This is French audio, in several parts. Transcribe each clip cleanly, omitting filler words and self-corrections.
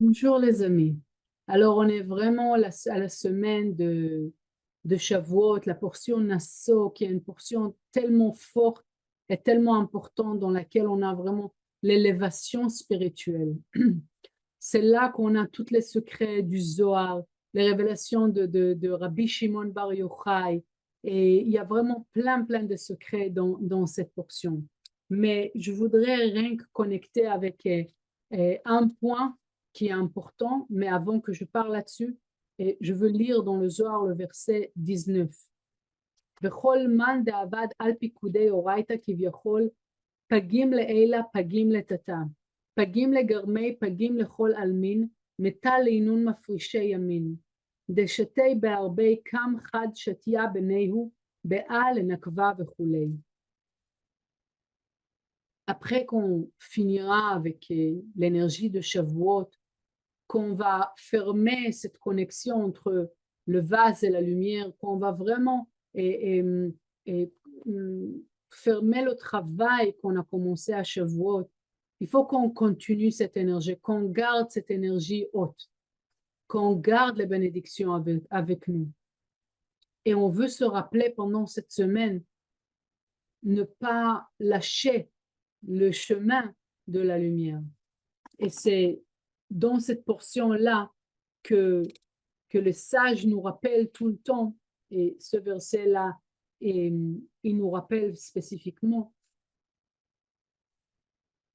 Bonjour les amis. Alors on est vraiment à la semaine de Shavuot, la portion Nassau, qui est une portion tellement forte et tellement importante dans laquelle on a vraiment l'élévation spirituelle. C'est là qu'on a tous les secrets du Zohar, les révélations de Rabbi Shimon Bar Yochai. Et il y a vraiment plein de secrets dans cette portion. Mais je voudrais rien que connecter avec un point qui est important, mais avant que je parle là-dessus, et je veux lire dans le Zohar le verset 19. וכל מאן דעבד על פיקודי אורייתא כביכול, פגים לעילה, פגים לטאטא, פגים לגרמי, פגים לכל עלמין, מטל לעינון מפרישי ימין. דשתי בהרבי קם חד שתיה בניהו, באה לנקבה וכולי. Après qu'on finira avec l'énergie de Shavuot, qu'on va fermer cette connexion entre le vase et la lumière, qu'on va vraiment et, fermer le travail qu'on a commencé à Shavuot, il faut qu'on continue cette énergie, qu'on garde cette énergie haute, qu'on garde les bénédictions avec nous. Et on veut se rappeler pendant cette semaine, ne pas lâcher le chemin de la lumière. Et c'est dans cette portion-là que les sages nous rappellent tout le temps, et ce verset-là, il nous rappelle spécifiquement,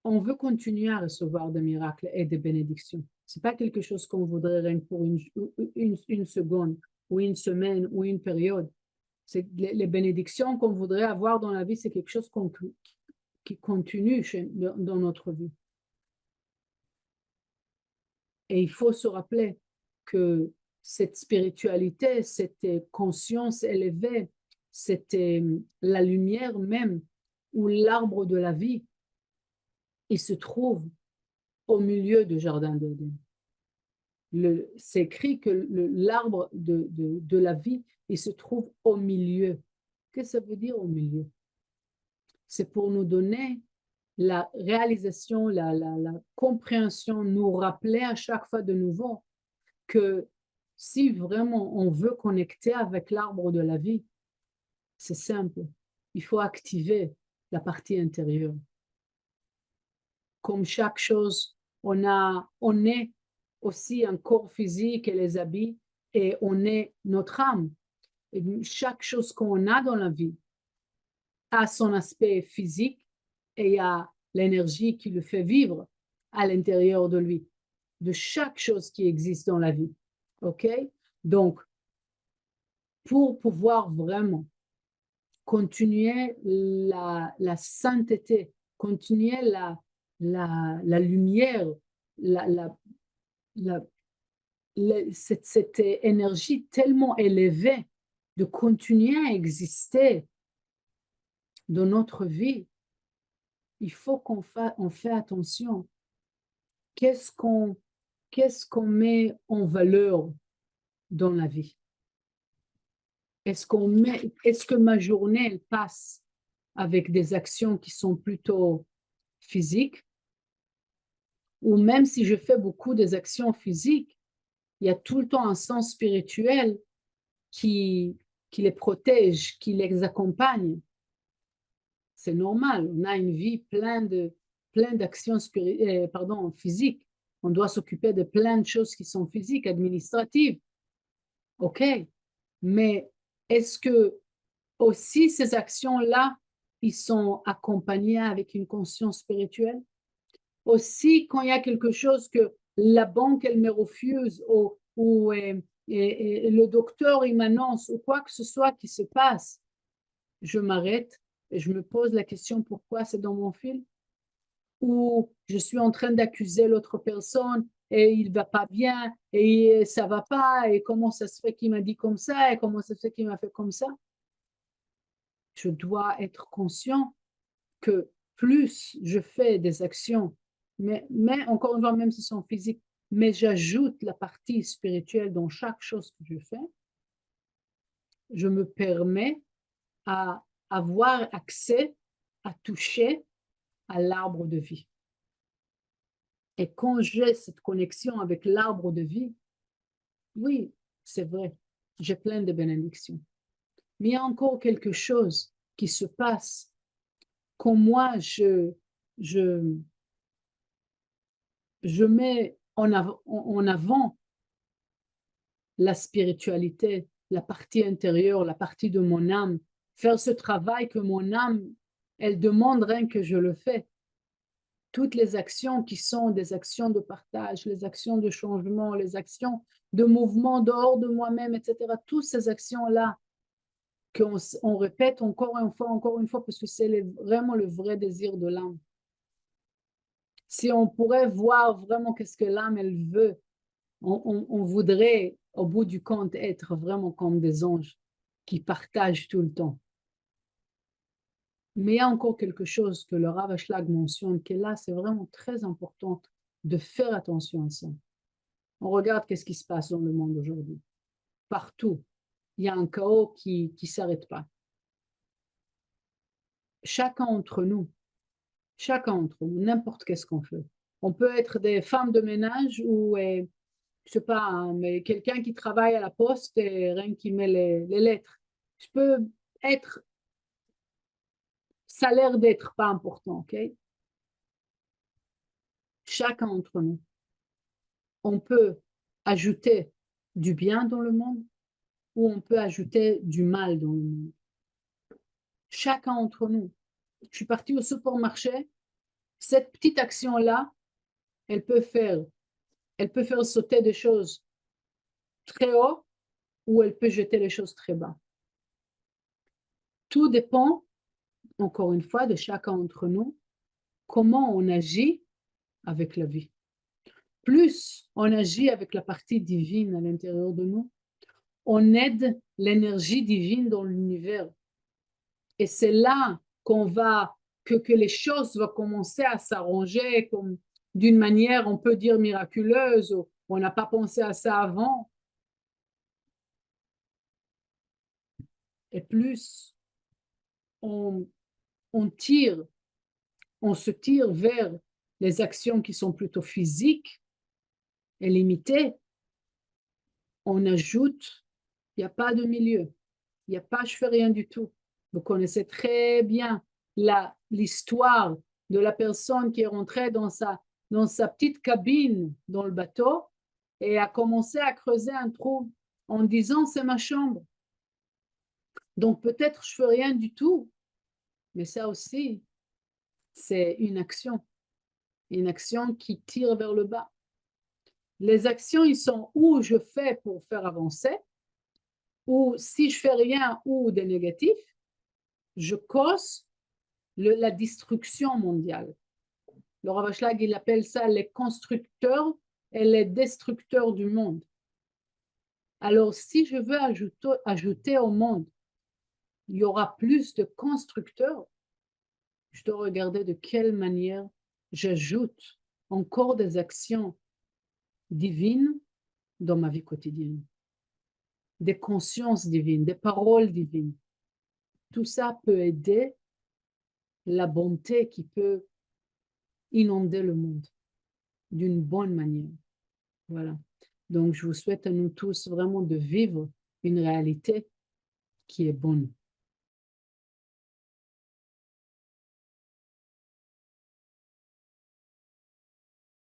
on veut continuer à recevoir des miracles et des bénédictions. Ce n'est pas quelque chose qu'on voudrait rien pour une seconde, ou une semaine, ou une période. Les bénédictions qu'on voudrait avoir dans la vie, c'est quelque chose qui continue dans notre vie. Et il faut se rappeler que cette spiritualité, cette conscience élevée, c'était la lumière même, ou l'arbre de la vie, il se trouve au milieu du jardin d'Éden. C'est écrit que l'arbre de la vie, il se trouve au milieu. Qu'est-ce que ça veut dire au milieu? C'est pour nous donner la réalisation, la compréhension, nous rappeler à chaque fois de nouveau que si vraiment on veut connecter avec l'arbre de la vie, c'est simple. Il faut activer la partie intérieure. Comme chaque chose, on est aussi un corps physique et les habits, et on est notre âme. Et chaque chose qu'on a dans la vie a son aspect physique et il y a l'énergie qui le fait vivre à l'intérieur de lui, de chaque chose qui existe dans la vie. OK? Donc, pour pouvoir vraiment continuer la sainteté, continuer la lumière, la, la, la, cette énergie tellement élevée de continuer à exister dans notre vie, il faut on fait attention. Qu'est-ce qu'on met en valeur dans la vie? Est-ce que ma journée elle passe avec des actions qui sont plutôt physiques, ou même si je fais beaucoup des actions physiques, il y a tout le temps un sens spirituel qui, qui les protège, qui les accompagne. C'est normal, on a une vie plein d'actions physiques. On doit s'occuper de plein de choses qui sont physiques, administratives. OK, mais est-ce que aussi ces actions-là, ils sont accompagnés avec une conscience spirituelle? Aussi, quand il y a quelque chose que la banque, elle me refuse, ou et le docteur, il m'annonce, ou quoi que ce soit qui se passe, je m'arrête et je me pose la question pourquoi c'est dans mon fil, ou je suis en train d'accuser l'autre personne et il va pas bien et ça va pas et comment ça se fait qu'il m'a dit comme ça et comment ça se fait qu'il m'a fait comme ça. Je dois être conscient que plus je fais des actions, mais encore une fois, même si elles sont physiques, mais j'ajoute la partie spirituelle dans chaque chose que je fais, je me permets à avoir accès à toucher à l'arbre de vie. Et quand j'ai cette connexion avec l'arbre de vie, oui, c'est vrai, j'ai plein de bénédictions. Mais il y a encore quelque chose qui se passe quand moi, je mets en avant la spiritualité, la partie intérieure, la partie de mon âme, faire ce travail que mon âme, elle demande rien que je le fais. Toutes les actions qui sont des actions de partage, les actions de changement, les actions de mouvement dehors de moi-même, etc. Toutes ces actions-là qu'on répète encore une fois, parce que c'est vraiment le vrai désir de l'âme. Si on pourrait voir vraiment qu'est-ce que l'âme, elle veut, on voudrait, au bout du compte, être vraiment comme des anges qui partagent tout le temps. Mais il y a encore quelque chose que le Rav Ashlag mentionne, qui est là, c'est vraiment très important de faire attention à ça. On regarde qu'est-ce qui se passe dans le monde aujourd'hui. Partout, il y a un chaos qui ne s'arrête pas. Chacun d'entre nous, n'importe qu'est-ce qu'on fait. On peut être des femmes de ménage ou, je sais pas, hein, mais quelqu'un qui travaille à la poste et rien qui met les lettres. Je peux être, ça a l'air d'être pas important, ok? Chacun d'entre nous, on peut ajouter du bien dans le monde ou on peut ajouter du mal dans le monde. Chacun d'entre nous. Je suis partie au supermarché, cette petite action-là, elle peut faire sauter des choses très haut ou elle peut jeter les choses très bas. Tout dépend, encore une fois, de chacun d'entre nous, comment on agit avec la vie. Plus on agit avec la partie divine à l'intérieur de nous, on aide l'énergie divine dans l'univers. Et c'est là que les choses vont commencer à s'arranger comme d'une manière, on peut dire miraculeuse, ou on n'a pas pensé à ça avant. Et plus on, on se tire vers les actions qui sont plutôt physiques et limitées, on ajoute, il n'y a pas de milieu, il n'y a pas, je fais rien du tout. Vous connaissez très bien l'histoire de la personne qui est rentrée dans sa petite cabine dans le bateau et a commencé à creuser un trou en disant c'est ma chambre. Donc peut-être je fais rien du tout, mais ça aussi, c'est une action qui tire vers le bas. Les actions, ils sont où je fais pour faire avancer, ou si je fais rien ou des négatifs, je cause la destruction mondiale. Le Rav Ashlag, il appelle ça les constructeurs et les destructeurs du monde. Alors, si je veux ajouter au monde, il y aura plus de constructeurs, je dois regarder de quelle manière j'ajoute encore des actions divines dans ma vie quotidienne, des consciences divines, des paroles divines. Tout ça peut aider la bonté qui peut inonder le monde d'une bonne manière. Voilà. Donc, je vous souhaite à nous tous vraiment de vivre une réalité qui est bonne.